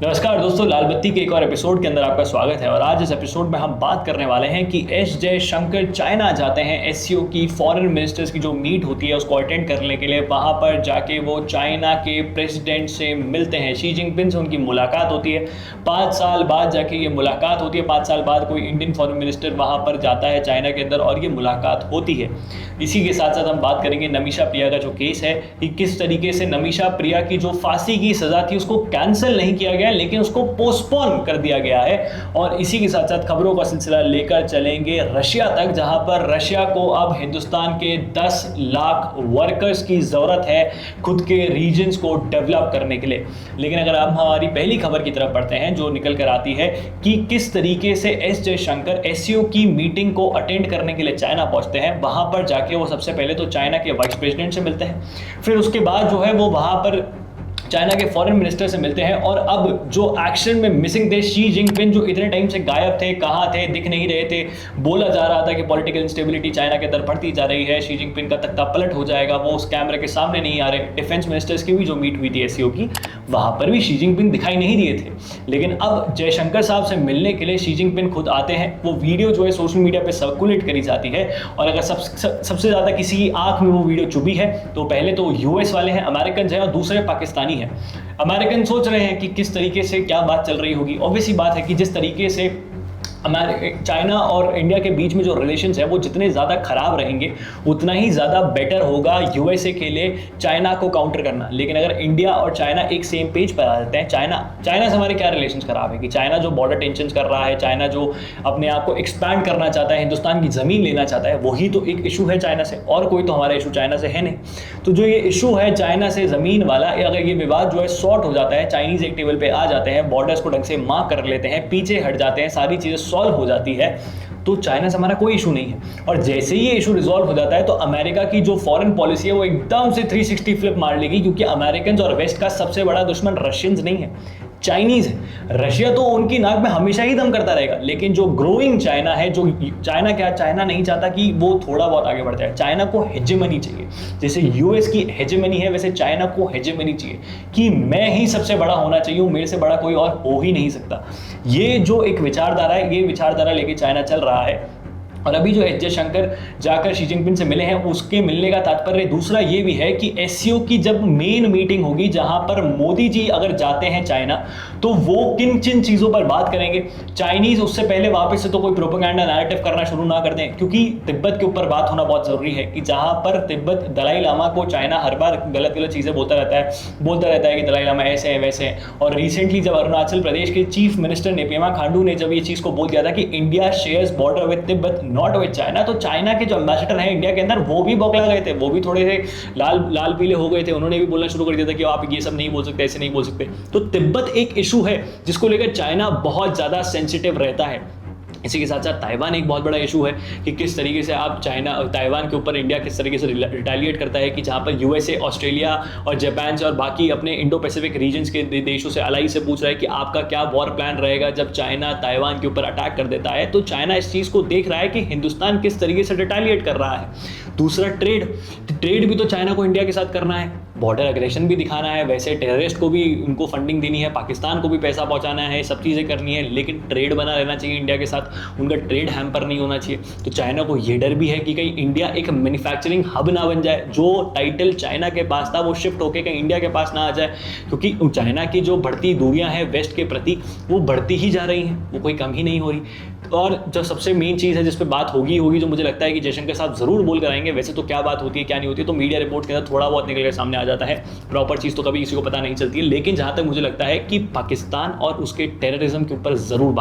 नमस्कार दोस्तों, लाल बत्ती के एक और एपिसोड के अंदर आपका स्वागत है। और आज इस एपिसोड में हम बात करने वाले हैं कि एस जयशंकर चाइना जाते हैं एससीओ की फॉरेन मिनिस्टर्स की जो मीट होती है उसको अटेंड करने के लिए। वहाँ पर जाके वो चाइना के प्रेसिडेंट से मिलते हैं, शी जिनपिंग से उनकी मुलाकात होती है। 5 साल बाद जाके ये मुलाकात होती है। 5 साल बाद कोई इंडियन फॉरेन मिनिस्टर वहाँ पर जाता है चाइना के अंदर और ये मुलाकात होती है। इसी के साथ साथ हम बात करेंगे नमीशा प्रिया का जो केस है कि किस तरीके से नमीशा प्रिया की जो फांसी की सज़ा थी उसको कैंसिल नहीं किया गया लेकिन उसको पोस्टपोन कर दिया गया है। और इसी के साथ साथ खबरों का सिलसिला लेकर चलेंगे रशिया तक, जहां पर रशिया को अब हिंदुस्तान के 10 लाख वर्कर्स की ज़रूरत है खुद के रीजन्स को डेवलप करने के लिए। लेकिन अगर आप हमारी पहली खबर की तरफ बढ़ते हैं जो निकल कर आती है कि किस तरीके से एस जयशंकर एससीओ की मीटिंग को अटेंड करने के लिए चाइना पहुंचते हैं। वहां पर जाके वो सबसे पहले तो चाइना के वाइस प्रेसिडेंट से मिलते हैं, फिर उसके बाद जो है वो वहां पर चाइना के फॉरेन मिनिस्टर से मिलते हैं। और अब जो एक्शन में मिसिंग थे शी जिनपिंग, जो इतने टाइम से गायब थे, कहाँ थे, दिख नहीं रहे थे, बोला जा रहा था कि पॉलिटिकल इंस्टेबिलिटी चाइना के अंदर बढ़ती जा रही है, शी जिनपिंग का तख्ता पलट हो जाएगा, वो उस कैमरे के सामने नहीं आ रहे। डिफेंस मिनिस्टर्स की भी जो मीट हुई थी एससीओ की, वहां पर भी शी जिनपिंग दिखाई नहीं दिए थे। लेकिन अब जयशंकर साहब से मिलने के लिए शी जिनपिंग खुद आते हैं। वो वीडियो जो है सोशल मीडिया पर सर्कुलेट करी जाती है और अगर सबसे ज़्यादा किसी की आंख में वो वीडियो चुभी है तो पहले तो यूएस वाले हैं, अमेरिकन हैं, और दूसरे पाकिस्तानी हैं। अमेरिकन सोच रहे हैं कि किस तरीके से क्या बात चल रही होगी। ऑब्वियस ही बात है कि जिस तरीके से चाइना और इंडिया के बीच में जो रिलेशंस है वो जितने ज़्यादा खराब रहेंगे उतना ही ज़्यादा बेटर होगा यूएसए के लिए चाइना को काउंटर करना। लेकिन अगर इंडिया और चाइना एक सेम पेज पर आ जाते हैं, चाइना से हमारे क्या रिलेशंस खराब है कि चाइना जो बॉर्डर टेंशन कर रहा है, चाइना जो अपने आप को एक्सपैंड करना चाहता है, हिंदुस्तान की ज़मीन लेना चाहता है, वही तो एक इशू है चाइना से, और कोई तो हमारा इशू चाइना से है नहीं। तो जो ये इशू है चाइना से ज़मीन वाला, अगर ये विवाद जो है सॉर्ट हो जाता है, चाइनीज़ एक टेबल पर आ जाते हैं, बॉर्डर्स को ढंग से मार्क कर लेते हैं, पीछे हट जाते हैं, सारी चीज़ें सॉल्व हो जाती है, तो चाइना से हमारा कोई इशू नहीं है। और जैसे ही ये इशू रिजॉल्व हो जाता है तो अमेरिका की जो फॉरेन पॉलिसी है वो एकदम से 360 फ्लिप मार लेगी, क्योंकि अमेरिकन और वेस्ट का सबसे बड़ा दुश्मन रशियंस नहीं है, चाइनीज है। रशिया तो उनकी नाक में हमेशा ही दम करता रहेगा, लेकिन जो ग्रोइंग चाइना है, जो चाइना नहीं चाहता कि वो थोड़ा बहुत आगे बढ़ जाए। चाइना को हेजेमनी चाहिए, जैसे यूएस की हेजेमनी है वैसे चाइना को हेजेमनी चाहिए कि मैं ही सबसे बड़ा होना चाहिए, मेरे से बड़ा कोई और हो ही नहीं सकता। ये जो एक विचारधारा है, ये विचारधारा लेके चाइना चल रहा है। और अभी जो एस जयशंकर जाकर शी जिनपिंग से मिले हैं, उसके मिलने का तात्पर्य दूसरा ये भी है कि एससीओ की जब मेन मीटिंग होगी जहां पर मोदी जी अगर जाते हैं चाइना, तो वो किन किन चीज़ों पर बात करेंगे। चाइनीज़ उससे पहले वापस से तो कोई प्रोपेगेंडा नैरेटिव करना शुरू ना कर दें, क्योंकि तिब्बत के ऊपर बात होना बहुत ज़रूरी है कि जहाँ पर तिब्बत, दलाई लामा को चाइना हर बार गलत गलत चीज़ें बोलता रहता है कि दलाई लामा ऐसे है वैसे है। और रिसेंटली जब अरुणाचल प्रदेश के चीफ मिनिस्टर नेपेमा खांडू ने जब ये चीज़ को बोल दिया था कि India shares border with Tibet not with China, तो चाइना के जो एम्बेसडर हैं इंडिया के अंदर वो भी बौखला गए थे, वो भी थोड़े से लाल पीले हो गए थे। उन्होंने भी बोलना शुरू कर दिया था कि आप ये सब नहीं बोल सकते, ऐसे नहीं बोल सकते। तो तिब्बत एक इशू है जिसको लेकर चाइना बहुत ज़्यादा सेंसिटिव रहता है। इसी के साथ साथ ताइवान एक बहुत बड़ा इशू है कि किस तरीके से आप ताइवान के ऊपर इंडिया किस तरीके से रिटेलिएट करता है, कि जहाँ पर यूएसए, ऑस्ट्रेलिया और जापान से और बाकी अपने इंडो पैसिफिक रीजन्स के देशों से अलाई से पूछ रहा है कि आपका क्या वॉर प्लान रहेगा जब चाइना ताइवान के ऊपर अटैक कर देता है। तो चाइना इस चीज़ को देख रहा है कि हिंदुस्तान किस तरीके से रिटेलिएट कर रहा है। दूसरा ट्रेड भी तो चाइना को इंडिया के साथ करना है, बॉर्डर एग्रेशन भी दिखाना है, वैसे टेररिस्ट को भी उनको फंडिंग देनी है, पाकिस्तान को भी पैसा पहुंचाना है, सब चीज़ें करनी है, लेकिन ट्रेड बना रहना चाहिए इंडिया के साथ, उनका ट्रेड हैम्पर नहीं होना चाहिए। तो चाइना को ये डर भी है कि कहीं इंडिया एक मैन्युफैक्चरिंग हब ना बन जाए, जो टाइटल चाइना के पास था वो शिफ्ट होकर कहीं इंडिया के पास ना आ जाए, क्योंकि चाइना की जो बढ़ती दूरियाँ हैं वेस्ट के प्रति वो बढ़ती ही जा रही हैं, वो कोई कम ही नहीं हो रही। और जो सबसे मेन चीज़ है जिस पे बात होगी जो मुझे लगता है कि जयशंकर साहब ज़रूर बोल कर आएंगे, वैसे तो क्या बात होती है क्या नहीं होती है तो मीडिया रिपोर्ट के अंदर थोड़ा बहुत निकल कर सामने आ जाता है, प्रॉपर चीज़ तो कभी किसी को पता नहीं चलती है। लेकिन जहाँ तक मुझे लगता है कि पाकिस्तान और उसके टेररिज्म के ऊपर ज़रूर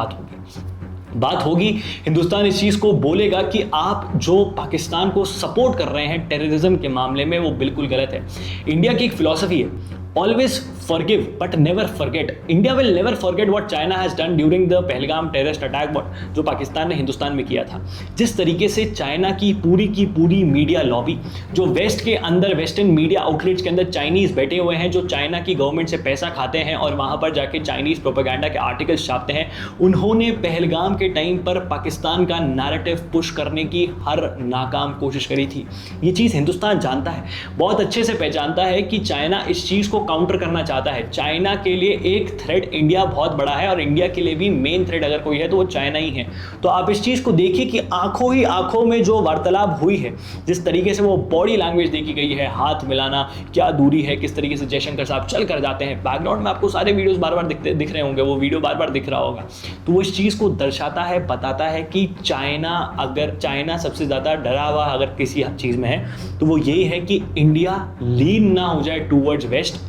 बात होगी। हिंदुस्तान इस चीज़ को बोलेगा कि आप जो पाकिस्तान को सपोर्ट कर रहे हैं टेररिज्म के मामले में वो बिल्कुल गलत है। इंडिया की एक फिलॉसफी है, always forgive but never forget. India will never forget what China has done during the Pahalgam terrorist attack जो पाकिस्तान ने हिंदुस्तान में किया था। जिस तरीके से चाइना की पूरी मीडिया लॉबी, जो वेस्ट के अंदर वेस्टर्न मीडिया आउटलेट्स के अंदर चाइनीज़ बैठे हुए हैं, जो चाइना की गवर्नमेंट से पैसा खाते हैं और वहाँ पर जाके चाइनीज़ प्रोपेगेंडा के आर्टिकल्स छापते हैं, उन्होंने पहलगाम के टाइम पर पाकिस्तान का नैरेटिव पुश करने की हर नाकाम कोशिश करी थी। ये चीज़ हिंदुस्तान जानता है, बहुत अच्छे से पहचानता है कि चाइना इस चीज़ को काउंटर करना चाहता है। चाइना के लिए एक थ्रेट इंडिया बहुत बड़ा है और इंडिया के लिए भी मेन थ्रेट अगर कोई है तो वो चाइना ही है। तो आप इस चीज़ को देखिए कि आंखों ही आंखों में जो वार्तालाप हुई है, जिस तरीके से वो बॉडी लैंग्वेज देखी गई है, हाथ मिलाना, क्या दूरी है, किस तरीके से जयशंकर साहब चल कर जाते हैं, बैकग्राउंड में आपको सारे वीडियोस बार बार दिख रहे होंगे, वो वीडियो बार बार दिख रहा होगा। तो वो इस चीज़ को दर्शाता है, बताता है कि चाइना सबसे ज़्यादा डरा हुआ अगर किसी चीज़ में है तो वो यही है कि इंडिया लीन ना हो जाए टूवर्ड्स वेस्ट।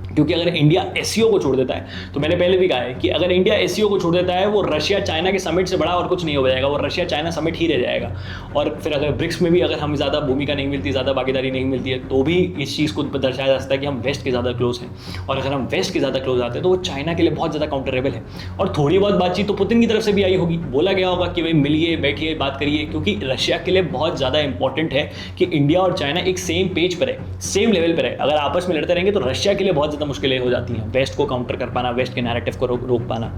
क्योंकि अगर इंडिया एससीओ को छोड़ देता है, तो मैंने पहले भी कहा है कि अगर इंडिया एससीओ को छोड़ देता है, वो रशिया चाइना के समिट से बड़ा और कुछ नहीं हो जाएगा, वो रशिया चाइना समिट ही रह जाएगा। और फिर अगर ब्रिक्स में भी अगर हमें ज़्यादा भूमिका नहीं मिलती, ज़्यादा भागीदारी नहीं मिलती है, तो भी इस चीज़ को दर्शाया जा सकता है कि हम वेस्ट के ज़्यादा क्लोज हैं। और अगर हम वेस्ट के ज़्यादा क्लोज आते हैं तो वो चाइना के लिए बहुत ज़्यादा काउंटरेबल है। और थोड़ी बहुत बातचीत तो पुतिन की तरफ से भी आई होगी, बोला गया होगा कि भाई मिलिए, बैठिए, बात करिए, क्योंकि रशिया के लिए बहुत ज़्यादा इंपॉर्टेंट है कि इंडिया और चाइना एक सेम पेज पर है, सेम लेवल पर है। अगर आपस में लड़ते रहेंगे तो रशिया के लिए बहुत ज़्यादा मुश्किलें हो जाती हैं, वेस्ट को काउंटर कर पाना, वेस्ट के नैरेटिव को रोक पाना।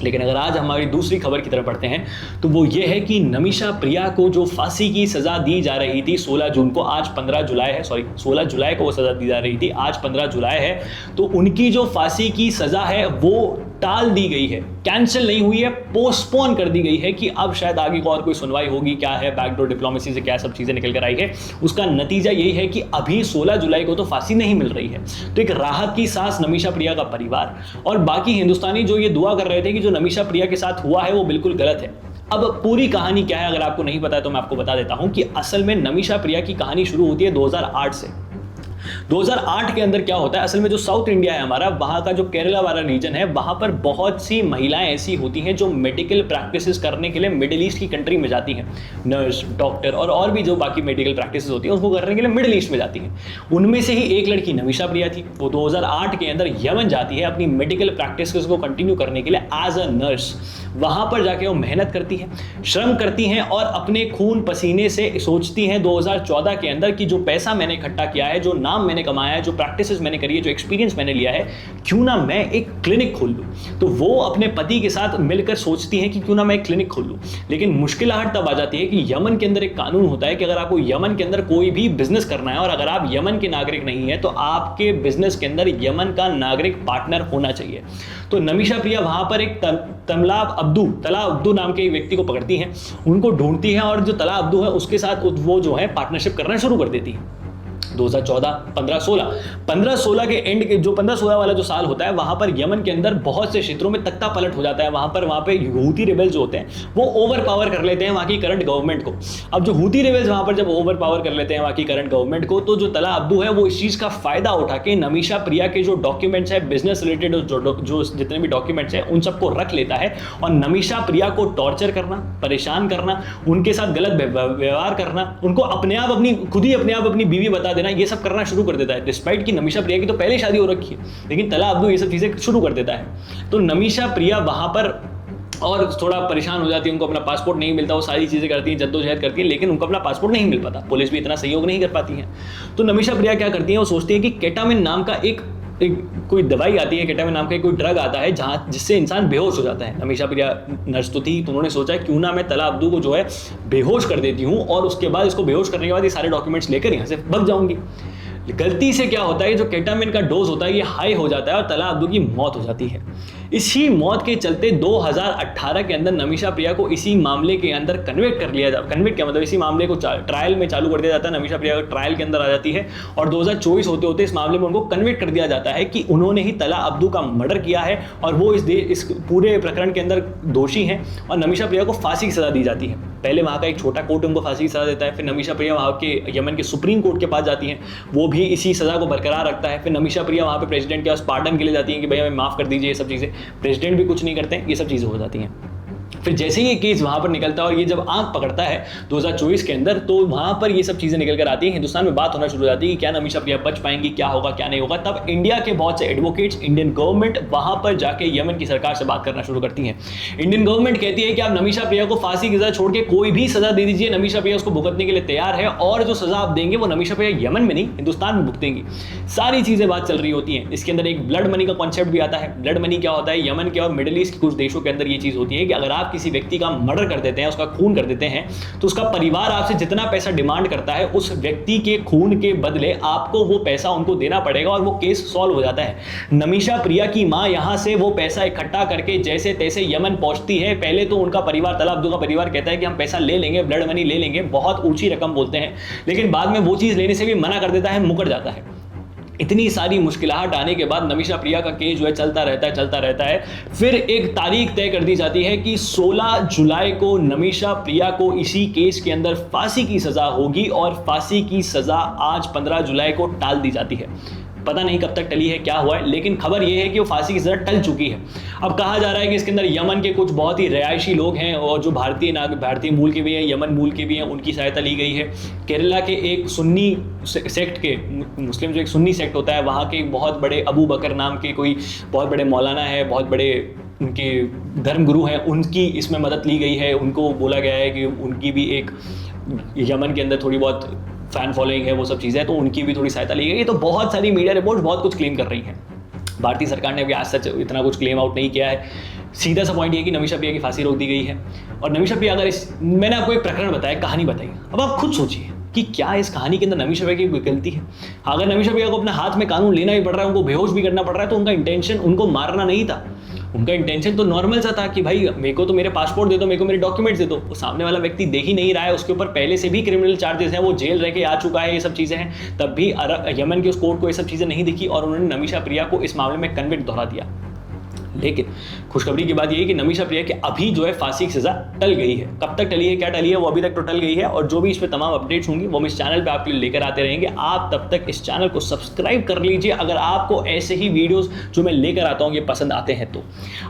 लेकिन अगर आज हमारी दूसरी खबर की तरफ बढ़ते हैं तो वो ये है कि नमिशा प्रिया को जो फांसी की सज़ा दी जा रही थी 16 जून को, आज 15 जुलाई है, 16 जुलाई को वो सज़ा दी जा रही थी, आज 15 जुलाई है, तो उनकी जो फांसी की सज़ा है वो टाल दी गई है, कैंसिल नहीं हुई है, पोस्टपोन कर दी गई है कि अब शायद आगे को और कोई सुनवाई होगी। क्या है बैकडोर डिप्लोमेसी से क्या सब चीज़ें निकल कर आई है, उसका नतीजा यही है कि अभी 16 जुलाई को तो फांसी नहीं मिल रही है। तो एक राहत की सांस नमिशा प्रिया का परिवार और बाकी हिंदुस्तानी जो ये दुआ कर रहे थे कि जो नमिशा प्रिया के साथ हुआ है वो बिल्कुल गलत है। अब पूरी कहानी क्या है अगर आपको नहीं पता है तो मैं आपको बता देता हूं कि असल में नमिशा प्रिया की कहानी शुरू होती है 2008 से। 2008 के अंदर क्या होता है, असल में जो साउथ इंडिया है हमारा, वहाँ का जो केरला वाला रीजन है, वहाँ पर बहुत सी महिलाएं ऐसी होती हैं जो मेडिकल प्रैक्टिसेस करने के लिए मिडिल ईस्ट की कंट्री में जाती हैं, नर्स, डॉक्टर और भी जो बाकी मेडिकल प्रैक्टिसेस होती हैं उसको करने के लिए मिडिल ईस्ट में जाती हैं। उनमें से ही एक लड़की नमिशा प्रिया थी, वो 2008 के अंदर यमन जाती है अपनी मेडिकल प्रैक्टिसेस को कंटिन्यू करने के लिए एज अ नर्स। वहाँ पर जाके वो मेहनत करती है, श्रम करती हैं और अपने खून पसीने से सोचती हैं 2014 के अंदर कि जो पैसा मैंने इकट्ठा किया है, जो नाम मैंने कमाया है, जो प्रैक्टिसेस मैंने करी है, जो एक्सपीरियंस मैंने लिया है, क्यों ना मैं एक क्लिनिक खोल लूँ। तो वो अपने पति के साथ मिलकर सोचती हैं कि क्यों ना मैं एक क्लिनिक खोल लूँ। लेकिन मुश्किलात तब आ जाती है कि यमन के अंदर एक कानून होता है कि अगर आपको यमन के अंदर कोई भी बिजनेस करना है और अगर आप यमन के नागरिक नहीं है तो आपके बिजनेस के अंदर यमन का नागरिक पार्टनर होना चाहिए। तो नमिशा प्रिया वहाँ पर एक तला अब्दू नाम के एक व्यक्ति को पकड़ती हैं, उनको ढूंढती हैं और जो तला अब्दू है उसके साथ वो जो है पार्टनरशिप करना शुरू कर देती है। 2014, 15-16 के एंड के जो 15-16 वाला जो साल होता है वहाँ पर यमन के अंदर बहुत से क्षेत्रों में तख्ता पलट हो जाता है। वहाँ पे हूती रिबेल्स जो होते हैं वो ओवर पावर कर लेते हैं वहाँ की करंट गवर्नमेंट को। अब जो हूती रिबेल्स वहाँ पर जब ओवर पावर कर लेते हैं वहाँ की करंट गवर्नमेंट को, तो जो तला अब्दू है वो इस चीज़ का फायदा उठा के नमिशा प्रिया के जो डॉक्यूमेंट्स है, बिजनेस रिलेटेड जो जितने भी डॉक्यूमेंट्स हैं उन सबको रख लेता है और नमिशा प्रिया को टॉर्चर करना, परेशान करना, उनके साथ गलत व्यवहार करना, उनको खुद ही अपने आप अपनी बीवी बता देना, ये सब करना शुरू कर देता है। डिस्पाइट कि नमिशा प्रिया की तो पहले शादी हो रखी है, लेकिन तला अब्दू ये सब चीज़ें शुरू कर देता है। तो नमिशा प्रिया वहाँ पर और थोड़ा परेशान हो जाती है, उनको अपना पासपोर्ट नहीं मिलता, वो सारी चीज़ें करती हैं, जद्दोजहद करती है, लेकिन उनको अपना पासपोर्ट नहीं मिल पाता, पुलिस भी इतना सहयोग नहीं कर पाती है। तो नमिशा प्रिया क्या करती है, वो सोचती है कि केटामिन नाम का एक कोई दवाई आती है, केटामिन नाम का कोई ड्रग आता है जहाँ जिससे इंसान बेहोश हो जाता है। नमिशा प्रिया नर्स तो थी, तो उन्होंने सोचा क्यों ना मैं तला अब्दू को जो है बेहोश कर देती हूँ और उसके बाद इसको बेहोश करने के बाद ये सारे डॉक्यूमेंट्स लेकर यहाँ से भाग जाऊँगी। गलती से क्या होता है, जो केटामिन का डोज होता है ये हाई हो जाता है और तला अब्दू की मौत हो जाती है। इसी मौत के चलते 2018 के अंदर नमिशा प्रिया को इसी मामले के अंदर कन्विक्ट क्या मतलब इसी मामले को ट्रायल में चालू कर दिया जाता है। नमिशा प्रिया ट्रायल के अंदर आ जाती है और 2024 होते होते इस मामले में उनको कन्विक्ट कर दिया जाता है कि उन्होंने ही तला अब्दू का मर्डर किया है और वो इस पूरे प्रकरण के अंदर दोषी हैं और नमिशा प्रिया को फांसी की सज़ा दी जाती है। पहले वहाँ का एक छोटा कोर्ट उनको फांसी की सज़ा देता है, फिर नमिशा प्रिया वहाँ के यमन के सुप्रीम कोर्ट के पास जाती हैं, वो भी इसी सज़ा को बरकरार रखता है। फिर नमिशा प्रिया वहाँ पे प्रेसिडेंट के पास पार्डन के लिए जाती हैं कि भैया हमें माफ़ कर दीजिए, ये सब चीज़ें। प्रेसिडेंट भी कुछ नहीं करते हैं, ये सब चीज़ें हो जाती हैं। फिर जैसे ही ये केस वहाँ पर निकलता है और ये जब आंख पकड़ता है 2024 के अंदर, तो वहाँ पर ये सब चीज़ें निकल कर आती हैं, हिंदुस्तान में बात होना शुरू हो जाती है कि क्या नमिशा प्रिया बच पाएंगी, क्या होगा क्या नहीं होगा। तब इंडिया के बहुत से एडवोकेट्स, इंडियन गवर्नमेंट वहाँ पर जाके यमन की सरकार से बात करना शुरू करती है। इंडियन गवर्नमेंट कहती है कि आप नमिशा प्रिया को फांसी की सज़ा छोड़ के कोई भी सज़ा दे दीजिए, नमिशा प्रिया उसको भुगतने के लिए तैयार है और जो सज़ा आप देंगे वो नमिशा प्रिया यमन में नहीं हिंदुस्तान में भुगतेंगी। सारी चीज़ें बात चल रही होती हैं। इसके अंदर एक ब्लड मनी का कॉन्सेप्ट भी आता है। ब्लड मनी क्या होता है, यमन के और मिडिल ईस्ट के कुछ देशों के अंदर ये चीज़ होती है कि अगर आप किसी व्यक्ति का मर्डर कर देते हैं, उसका खून कर देते हैं, तो उसका परिवार आपसे जितना पैसा डिमांड करता है उस व्यक्ति के खून के बदले आपको वो पैसा उनको देना पड़ेगा और वो केस सॉल्व हो जाता है। नमीशा प्रिया की मां यहां से वो पैसा इकट्ठा करके जैसे तैसे यमन पहुंचती है। पहले तो उनका परिवार, तला अब्दू का परिवार कहता है कि हम पैसा ले लेंगे, ब्लड मनी ले लेंगे, बहुत ऊंची रकम बोलते हैं, लेकिन बाद में वो चीज लेने से भी मना कर देता है, मुकर जाता है। इतनी सारी मुश्किलात आने के बाद नमीशा प्रिया का केस जो है चलता रहता है। फिर एक तारीख तय कर दी जाती है कि 16 जुलाई को नमीशा प्रिया को इसी केस के अंदर फांसी की सजा होगी और फांसी की सजा आज 15 जुलाई को टाल दी जाती है। पता नहीं कब तक टली है, क्या हुआ है, लेकिन खबर यह है कि वो फांसी की सजा टल चुकी है। अब कहा जा रहा है कि इसके अंदर यमन के कुछ बहुत ही रिहायशी लोग हैं और जो भारतीय मूल के भी हैं, यमन मूल के भी हैं, उनकी सहायता ली गई है। केरला के एक सुन्नी सेक्ट के, मुस्लिम जो एक सुन्नी सेक्ट होता है, वहाँ के बहुत बड़े अबू बकर नाम के कोई बहुत बड़े मौलाना है, बहुत बड़े उनके धर्मगुरु हैं, उनकी इसमें मदद ली गई है। उनको बोला गया है कि उनकी भी एक यमन के अंदर थोड़ी बहुत फैन फॉलोइंग है, वो सब चीज़ें, तो उनकी भी थोड़ी सहायता ली गई। तो बहुत सारी मीडिया रिपोर्ट्स बहुत कुछ क्लेम कर रही हैं। भारतीय सरकार ने अभी आज सच इतना कुछ क्लेम आउट नहीं किया है। सीधा सा पॉइंट ये कि नमीशा प्रिया की फांसी रोक दी गई है। और नमीशा प्रिया, अगर मैंने आपको एक प्रकरण बताया, कहानी बताई, अब आप खुद सोचिए कि क्या इस कहानी के अंदर नमीशा प्रिया की कोई गलती है? अगर नमीशा प्रिया को अपने हाथ में कानून लेना भी पड़ रहा है, उनको बेहोश भी करना पड़ रहा है, तो उनका इंटेंशन उनको मारना नहीं था। उनका इंटेंशन तो नॉर्मल सा था कि भाई मेरे को तो मेरे पासपोर्ट दे दो, मेरे को मेरे डॉक्यूमेंट्स दे दो। वो सामने वाला व्यक्ति देख ही नहीं रहा है, उसके ऊपर पहले से भी क्रिमिनल चार्जेस हैं, वो जेल रह के आ चुका है, ये सब चीज़ें हैं, तब भी यमन के उस कोर्ट को ये सब चीज़ें नहीं दिखी और उन्होंने नमीशा प्रिया को इस मामले में कन्विक्ट दोहरा दिया। लेकिन खुशखबरी की बात यह है कि नमीशा प्रिया की अभी जो है फांसी की सजा टल गई है। कब तक टली है, क्या टली है, वो अभी तक तो टल गई है। और जो भी इस पर तमाम अपडेट्स होंगी वो हम इस चैनल पे आपके लिए लेकर आते रहेंगे। आप तब तक इस चैनल को सब्सक्राइब कर लीजिए अगर आपको ऐसे ही वीडियोस जो मैं लेकर आता हूँ ये पसंद आते हैं तो।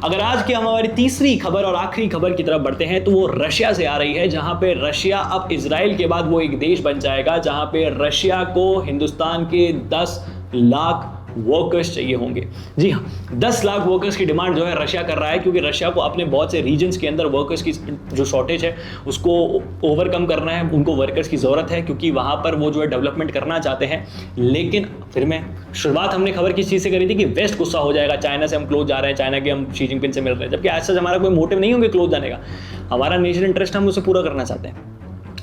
अगर आज की हमारी तीसरी खबर और आखिरी खबर की तरफ बढ़ते हैं तो वो रशिया से आ रही है, जहां पे रशिया अब इजराइल के बाद वो एक देश बन जाएगा जहां पे रशिया को हिंदुस्तान के 10 लाख वर्कर्स चाहिए होंगे। जी हाँ, 10 लाख वर्कर्स की डिमांड जो है रशिया कर रहा है, क्योंकि रशिया को अपने बहुत से रीजन्स के अंदर वर्कर्स की जो शॉर्टेज है उसको ओवरकम करना है। उनको वर्कर्स की ज़रूरत है क्योंकि वहाँ पर वो जो है डेवलपमेंट करना चाहते हैं। लेकिन फिर मैं शुरुआत हमने खबर किस चीज़ से करी थी कि वेस्ट गुस्सा हो जाएगा, चाइना से हम क्लोज जा रहे हैं, चाइना के हम शी जिनपिंग से मिल रहे हैं, जबकि ऐसा हमारा कोई मोटिव नहीं होंगे क्लोज जाने का। हमारा नेशनल इंटरेस्ट हम उसे पूरा करना चाहते हैं।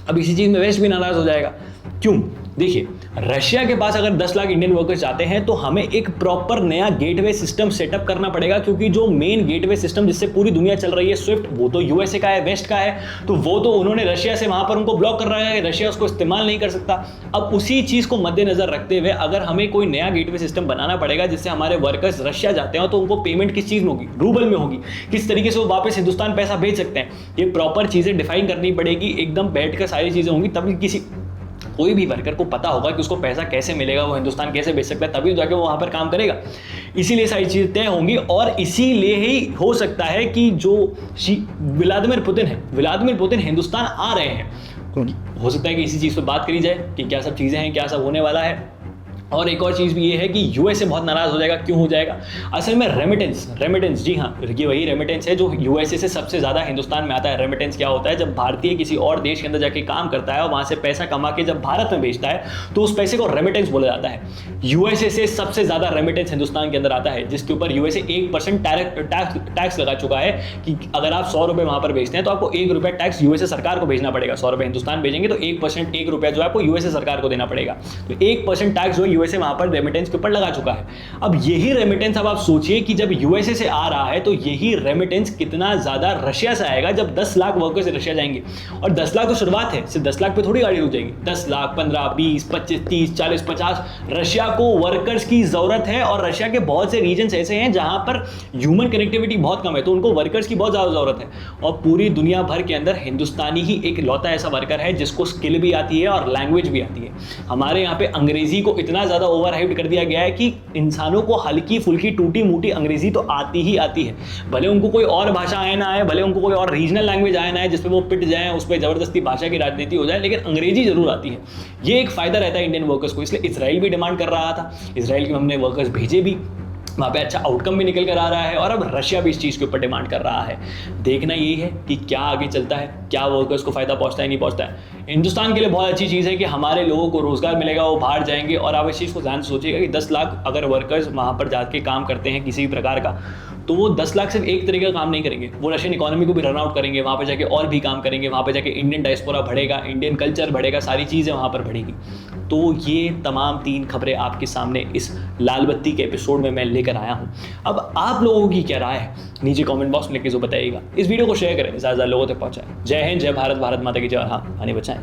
अब इसी चीज़ में वेस्ट भी नाराज़ हो जाएगा। क्यों? देखिए, रशिया के पास अगर 10 लाख इंडियन वर्कर्स जाते हैं तो हमें एक प्रॉपर नया गेटवे सिस्टम सेटअप करना पड़ेगा, क्योंकि जो मेन गेटवे सिस्टम जिससे पूरी दुनिया चल रही है स्विफ्ट, वो तो यूएसए का है, वेस्ट का है, तो वो तो उन्होंने रशिया से वहां पर उनको ब्लॉक कर रहा है, रशिया उसको इस्तेमाल नहीं कर सकता। अब उसी चीज़ को मद्देनजर रखते हुए अगर हमें कोई नया गेटवे सिस्टम बनाना पड़ेगा जिससे हमारे वर्कर्स रशिया जाते हैं तो उनको पेमेंट किस चीज़ में होगी, रूबल में होगी, किस तरीके से वो वापस हिंदुस्तान पैसा भेज सकते हैं, ये प्रॉपर चीज़ें डिफाइन करनी पड़ेगी। एकदम बैठकर सारी चीज़ें होंगी, तभी कोई भी वर्कर को पता होगा कि उसको पैसा कैसे मिलेगा, वो हिंदुस्तान कैसे भेज सकता है, तभी जाके वो वहाँ पर काम करेगा। इसीलिए सारी चीज़ें तय होंगी और इसीलिए ही हो सकता है कि जो व्लादिमीर पुतिन हिंदुस्तान आ रहे हैं, हो सकता है कि इसी चीज़ पर बात करी जाए कि क्या सब चीज़ें हैं, क्या सब होने वाला है। और एक और चीज़ भी ये है कि यूएसए बहुत नाराज़ हो जाएगा। क्यों हो जाएगा? असल में रेमिटेंस, जी हाँ, ये वही रेमिटेंस है जो यूएसए से सबसे ज़्यादा हिंदुस्तान में आता है। रेमिटेंस क्या होता है? जब भारतीय किसी और देश के अंदर जाके काम करता है और वहाँ से पैसा कमा के जब भारत में भेजता है तो उस पैसे को रेमिटेंस बोला जाता है। यूएसए से सबसे ज़्यादा रेमिटेंस हिंदुस्तान के अंदर आता है, जिसके ऊपर यूएसए 1% टैक्स लगा चुका है कि अगर आप 100 रुपये वहाँ पर भेजते हैं तो आपको 1 रुपया टैक्स यूएसए सरकार को भेजना पड़ेगा। 100 रुपये हिंदुस्तान भेजेंगे तो 1 रुपया जो है आपको यूएसए सरकार को देना पड़ेगा। तो 1% टैक्स जो यूएसए वहां पर रेमिटेंस के ऊपर लगा चुका है। अब यही रेमिटेंस, अब आप सोचिए कि जब यूएसए से आ रहा है तो यही रेमिटेंस कितना ज्यादा रशिया से आएगा जब 10 लाख वर्कर्स रशिया जाएंगे। और 10 लाख तो शुरुआत है, सिर्फ 10 लाख पे थोड़ी गाड़ी रुक जाएगी। 10 लाख 15, 20, 25, 30, 40, 50 रशिया को वर्कर्स की जरूरत है। और रशिया के बहुत से रीजन्स ऐसे हैं जहां पर ह्यूमन कनेक्टिविटी बहुत कम है, तो उनको वर्कर्स की बहुत ज्यादा जरूरत है। और पूरी दुनिया भर के अंदर हिंदुस्तानी ही एक लौता ऐसा वर्कर है जिसको स्किल भी आती है और लैंग्वेज भी आती है। हमारे यहाँ पे अंग्रेजी को इतना ज्यादा ओवर हाइप्ड कर दिया गया है कि इंसानों को हल्की फुल्की टूटी मूटी अंग्रेजी तो आती ही आती है। भले उनको कोई और भाषा आए ना आए, भले उनको कोई और रीजनल लैंग्वेज आए ना आए जिसपे वो पिट जाए, उस पर जबरदस्ती भाषा की राजनीति हो जाए, लेकिन अंग्रेजी जरूर आती है। ये एक फायदा रहता है इंडियन वर्कर्स को। इसलिए इजराइल भी डिमांड कर रहा था, इजराइल के हमने वर्कर्स भेजे भी, वहाँ पे अच्छा आउटकम भी निकल कर आ रहा है। और अब रशिया भी इस चीज़ के ऊपर डिमांड कर रहा है। देखना यही है कि क्या आगे चलता है, क्या वर्कर्स को फायदा पहुँचता है नहीं पहुँचता है। हिंदुस्तान के लिए बहुत अच्छी चीज़ है कि हमारे लोगों को रोजगार मिलेगा, वो बाहर जाएंगे। और आप इस चीज़ को ध्यान से सोचिएगा कि 10 लाख अगर वर्कर्स वहाँ पर जाके काम करते हैं किसी भी प्रकार का, तो वो 10 लाख सिर्फ एक तरीके का काम नहीं करेंगे, वो रशियन इकोनॉमी को भी रन आउट करेंगे, वहाँ पे जाके और भी काम करेंगे, वहाँ पे जाके इंडियन डायस्पोरा बढ़ेगा, इंडियन कल्चर बढ़ेगा, सारी चीज़ें वहाँ पर बढ़ेगी। तो ये तमाम 3 खबरें आपके सामने इस लाल बत्ती के एपिसोड में मैं लेकर आया हूँ। अब आप लोगों की क्या राय है नीचे कमेंट बॉक्स में लिख के जो बताइएगा। इस वीडियो को शेयर करें, ज़्यादा लोगों तक पहुँचाएं। जय हिंद, जय भारत, भारत माता की जय। हाँ, पानी बचाएं।